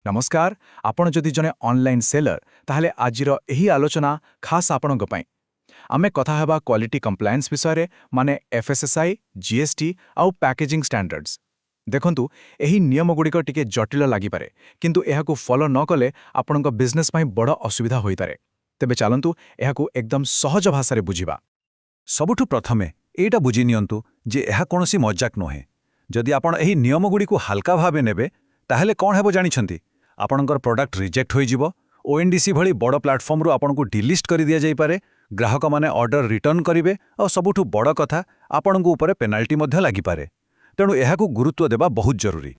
नमस्कार आपण जदि जने ऑनलाइन सेलर ताहले आजिर एही आलोचना खास आपणक पई आमे कथा हेबा क्वालिटी कंप्लायंस विषय रे माने एफएसएसआई जीएसटी आउ पैकेजिंग स्टैंडर्ड्स देखंतु एही नियम गुडी को टिके जटिल लागि पारे किंतु एहाकू फॉलो न कले आपणक बिजनेस पई बड़ असुविधा होई पारे तेबे चालंतु एहाकू एकदम सहज भाषा रे बुझिबा सबुठु प्रथमे एटा बुझी नियंतु जे एहा कोनोसी मजाक नोहे जदि आपण एही नियम गुडी को हल्का भाबे नेबे ताहले कोन हेबो जानिछंती आपणकर प्रोडक्ट रिजेक्ट होई जिवो ओएनडीसी भली बड़ प्लेटफॉर्म रु आपणकू डिलिस्ट करि दिया जाई पारे ग्राहक माने ऑर्डर रिटर्न करिवे और सबुठु बड़ कथा आपणकू ऊपर पेनाल्टी मध्ये लागि पारे तेणु एहाकू गुरुत्व देबा बहुत जरूरी।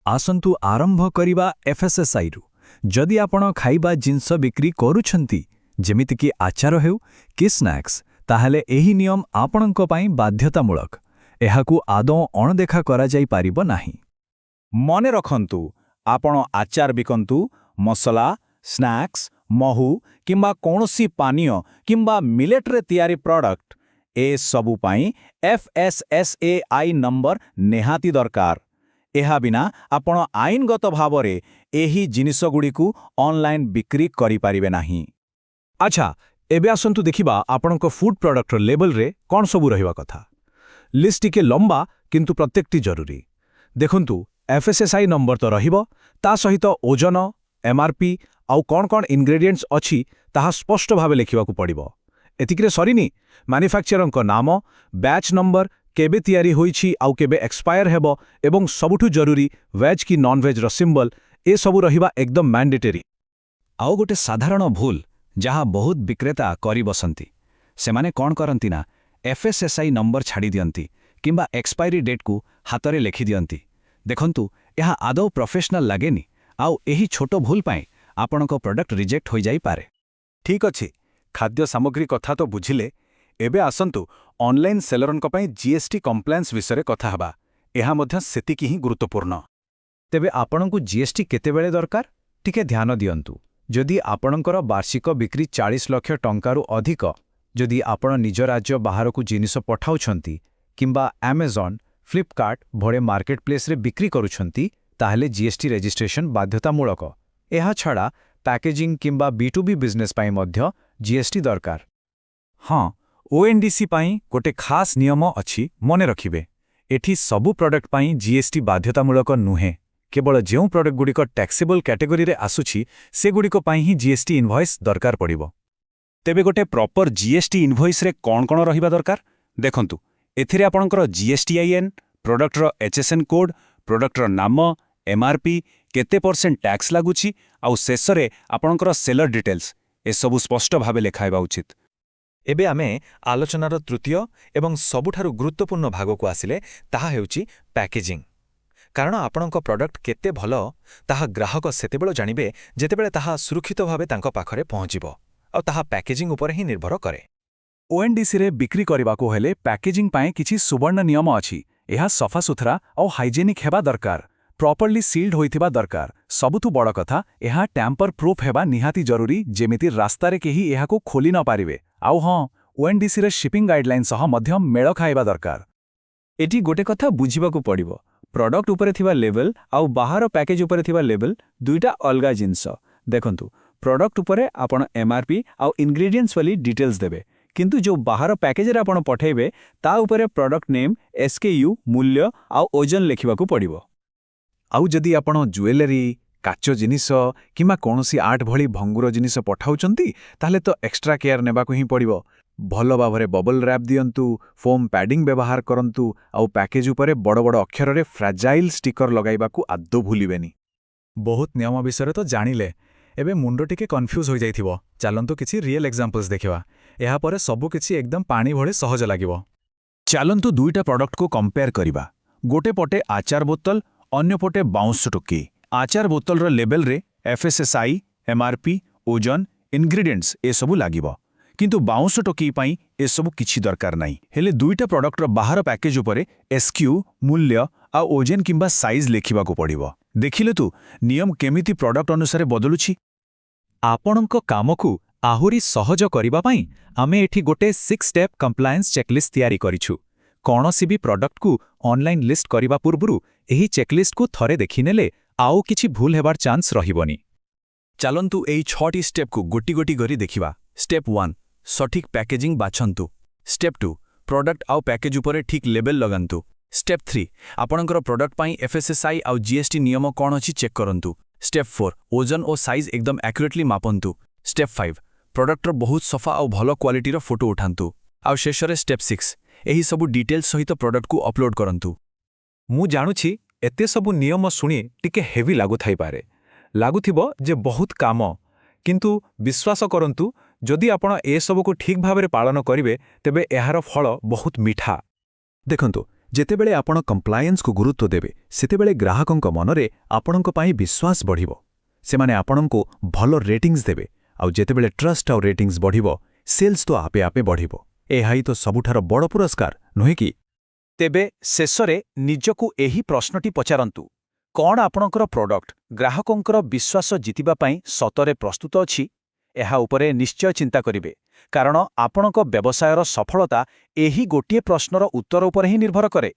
आसंतु आरंभ करिबा एफएसएसआई रु जदि आपण खाइबा जिंस बिक्री करूछंती जेमिति कि आचार हेउ कि स्नैक्स ताहले एही नियम आपणक पई बाध्यतामूलक एहाकू आदौ अणदेखा करा जाई पारिबो नाही। मने रखंतु आपण आचार बिकंतु मसला स्नैक्स महू किंबा कोनोसी पानीय किंबा मिलेट रे तयारी प्रोडक्ट ए सबु पाई एफएसएसएआई नंबर नेहाती दरकार एहा बिना आपण आईनगत भावरे एही जिनिस गुडी को ऑनलाइन बिक्री करि पारिबे नाही। अच्छा एबे आसंतु देखिबा आपणक फूड प्रोडक्ट लेबल रे कोन सबु रहिबा कथा लिस्ट टिके लंबा किंतु प्रत्येकटी जरूरी देखंतु एफएसएसआई नंबर तो रहिबो ता सहित ओजन एमआरपी आउ कोन कोन इंग्रेडिएंट्स अछि ताहा स्पष्ट भावे लेखिबाकू पड़िबो एतिकरे सरीनी मैन्युफैक्चरर को नाम बैच नंबर केबे तयारी होईछि आउ केबे एक्सपायर हेबो एवं सबुठु जरूरी वेज की नॉन वेज रो सिंबल ए सबु रहिबा एकदम मैंडेटरी। आउ गोटे साधारण भूल जहाँ बहुत विक्रेता करी बसंती सेमाने कोन करंती ना एफएसएसआई नंबर छाड़ी दियंती किंबा एक्सपायरी डेट को हातरे लेखि दियंती देखंतु यह आदौ प्रोफेशनल लागेनी आउ एही छोटो भूल पाए आपणक प्रोडक्ट रिजेक्ट हो जाई पारे। ठीक अछि खाद्य सामग्री कथा तो बुझिले एबे आसंतु ऑनलाइन सेलरनक पई जीएसटी कंप्लायंस विषय कथा हबा एहा मध्य सेतिकी ही गुरुत्वपूर्ण। तेबे आपणकू जीएसटी केतेबेले दरकार टिके ध्यान दियंतु जदि आपणकर वार्षिक बिक्री 40 लाख टंकारु अधिक जदि आपण निज राज्य बाहरकू जिनिस पठाउछंती किंबा अमेजन फ्लिपकार्ट भोड़े मार्केट प्लेस रे बिक्री करूछंती ताहले जीएसटी रजिस्ट्रेशन बाध्यतामूलक एहा छड़ा पैकेजिंग किंबा बी2बी बिजनेस पाई मध्य जीएसटी दरकार। हाँ ओएनडीसी पाई गोटे खास नियम अछि मने रखिबे एठी सबु प्रोडक्ट पाई जीएसटी बाध्यतामूलक नुहे केवल जेउ प्रोडक्ट गुडी को टैक्सेबल कैटेगरी रे आसुछि से गुडी को पाई ही जीएसटी इनवॉइस दरकार पड़िबो। तेबे गोटे प्रॉपर जीएसटी इनवॉइस रे कोन कोन रहिबा दरकार देखंतु एथिरे आपणकर जीएसटीआईएन प्रोडक्ट रो एचएसएन कोड प्रोडक्ट रो नाम एमआरपी केते % टैक्स लागुछि आउ शेषरे आपणकर सेलर डिटेल्स ए सबु स्पष्ट भावे लेखाइबा उचित। एबे आमे आलोचनार तृतीय एवं सबुठारु गुरुत्वपूर्ण भाग को आसिले ताहा हेउछि पैकेजिंग कारण आपणक प्रोडक्ट केते भलो ताहा ग्राहक सेतेबेଳ जानिबे जेतेबेळे ताहा सुरक्षित भावे तांको पाखरे पहुँचिबो आ ताहा पैकेजिंग ऊपर ही निर्भर करे। ओएनडीसी रे बिक्री करबाको हेले पैकेजिंग पाए किछि सुवर्ण नियम अछि एहा सफा सुथरा और हाइजेनिक हेबा दरकार प्रॉपर्ली सील्ड होइथिबा दरकार सबुथु बड़ कथा एहा टैंपर प्रूफ हेबा निहाती जरूरी जेमिति रास्ता रे केही एहा को खोली न पारिबे आउ हां ओएनडीसी रे शिपिंग गाइडलाइन सह मध्यम मेळ खाइबा दरकार। एटी गोटे कथा बुझिबाकू पड़िबो प्रोडक्ट ऊपर थिबा लेवल आउ बाहर पैकेज ऊपर थिबा लेवल दुईटा अलगा जिंस देखंतु प्रोडक्ट ऊपर आपण एमआरपी आउ इंग्रेडिएंट्स वाली डिटेल्स देबे किंतु जो बाहर पैकेज रे आपण पठेबे ता ऊपर प्रोडक्ट नेम एसकेयू मूल्य आउ ओजन लेखिबाकू पड़िबो। आउ जदि आपण ज्वेलरी काचो जिनिस किमा कोनोसी आर्ट भली भंगुर जिनिस पठाउचंती ताहले तो एक्स्ट्रा केयर नेबाकू ही पड़िबो भलो भावरे बबल रैप दियंतु फोम पैडिंग व्यवहार करंतु आउ पैकेज ऊपर बड़ बड़ अक्षर रे फ्रैजाइल स्टिकर लगाइबाकू आदो भूलिबेनी। बहुत नियम विषय तो जानिले एबे मुंडो टिके कन्फ्यूज हो जाइथिबो चलंतु किछि रियल एग्जांपल्स देखिबा एहा परे सबु किछि एकदम पानी भळे सहज लागिबो। चलंतु दुईटा प्रोडक्ट को कंपेयर करिबा गोटे पटे आचार बोतल अन्य पटे बाउंस टोकी आचार बोतल रो लेबल रे एफएसएसआई एमआरपी ओजन इंग्रेडिएंट्स ए सबु लागिबो किंतु बाउंस टोकी पाई ए सबु किछि दरकार नाही हेले दुईटा प्रोडक्ट रो बाहर पैकेज ऊपर एसक्यू मूल्य आ ओजन किंबा साइज लेखिबाकू पड़िबो देखिले तू नियम केमिति प्रोडक्ट अनुसार बदलुछि। आपणक कामकू आहुरी सहज करिबा पाई आमे एठी गोटे 6 स्टेप कंप्लायंस चेकलिस्ट तयारी करिछु कौनसी भी प्रोडक्ट को ऑनलाइन लिस्ट करिबा पूर्वरु एही चेकलिस्ट को थरे देखिनेले ଆଉ କିଛି ଭୁଲ ହେବାର ଚାନ୍ସ ରହିବନି। ଚାଲନ୍ତୁ ଏହି 6ଟି ଷ୍ଟେପ୍କୁ ଗୋଟି ଗୋଟି କରି ଦେଖିବା। ଷ୍ଟେପ୍ 1 ସଠିକ୍ ପ୍ୟାକେଜିଂ ବାଛନ୍ତୁ। ଷ୍ଟେପ୍ 2 ପ୍ରଡକ୍ଟ ଆଉ ପ୍ୟାକେଜ ଉପରେ ଠିକ୍ ଲେବେଲ ଲଗାନ୍ତୁ। ଷ୍ଟେପ୍ 3 ଆପଣଙ୍କର ପ୍ରଡକ୍ଟ ପାଇଁ FSSAI ଆଉ GST ନିୟମ କ'ଣ ଅଛି ଚେକ୍ କରନ୍ତୁ। ଷ୍ଟେପ୍ 4 ଓଜନ ଓ ସାଇଜ୍ ଏକଦମ ଆକ୍ୟୁରେଟଲି ମାପନ୍ତୁ। ଷ୍ଟେପ୍ 5 ପ୍ରଡକ୍ଟର ବହୁତ ସଫା ଆଉ ଭଲ କ୍ୱାଲିଟିର ଫଟୋ ଉଠାନ୍ତୁ। ଆଉ ଶେଷରେ ଷ୍ଟେପ୍ 6 ଏହି ସବୁ ଡିଟେଲ୍ସ ସହିତ ପ୍ରଡକ୍ଟକୁ ଅପଲୋଡ କରନ୍ତୁ। ମୁଁ ଜାଣୁଛି ଏତେ ସବୁ ନିୟମ ଶୁଣି ଟିକେ ହେଭି ଲାଗୁଥାଇପାରେ, ଲାଗୁଥିବ ଯେ ବହୁତ କାମ, କିନ୍ତୁ ବିଶ୍ୱାସ କରନ୍ତୁ ଯଦି ଆପଣ ଏସବୁକୁ ଠିକ୍ ଭାବରେ ପାଳନ କରିବେ ତେବେ ଏହାର ଫଳ ବହୁତ ମିଠା। ଦେଖନ୍ତୁ, ଯେତେବେଳେ ଆପଣ କମ୍ପ୍ଲାଏନ୍ସକୁ ଗୁରୁତ୍ୱ ଦେବେ ସେତେବେଳେ ଗ୍ରାହକଙ୍କ ମନରେ ଆପଣଙ୍କ ପାଇଁ ବିଶ୍ୱାସ ବଢ଼ିବ। ସେମାନେ ଆପଣଙ୍କୁ ଭଲ ରେଟିଂସ୍ ଦେବେ, ଆଉ ଯେତେବେଳେ ଟ୍ରଷ୍ଟ ଆଉ ରେଟିଂସ୍ ବଢ଼ିବ ସେଲ୍ସ ତ ଆପେ ଆପେ ବଢ଼ିବ। ଏହା ହିଁ ତ ସବୁଠାରୁ ବଡ଼ ପୁରସ୍କାର, ନୁହେଁ କି? ତେବେ ଶେଷରେ ନିଜକୁ ଏହି ପ୍ରଶ୍ନଟି ପଚାରନ୍ତୁ, କ'ଣ ଆପଣଙ୍କର ପ୍ରଡକ୍ଟ ଗ୍ରାହକଙ୍କର ବିଶ୍ୱାସ ଜିତିବା ପାଇଁ ସତରେ ପ୍ରସ୍ତୁତ ଅଛି? ଏହା ଉପରେ ନିଶ୍ଚୟ ଚିନ୍ତା କରିବେ, କାରଣ ଆପଣଙ୍କ ବ୍ୟବସାୟର ସଫଳତା ଏହି ଗୋଟିଏ ପ୍ରଶ୍ନର ଉତ୍ତର ଉପରେ ହିଁ ନିର୍ଭର କରେ।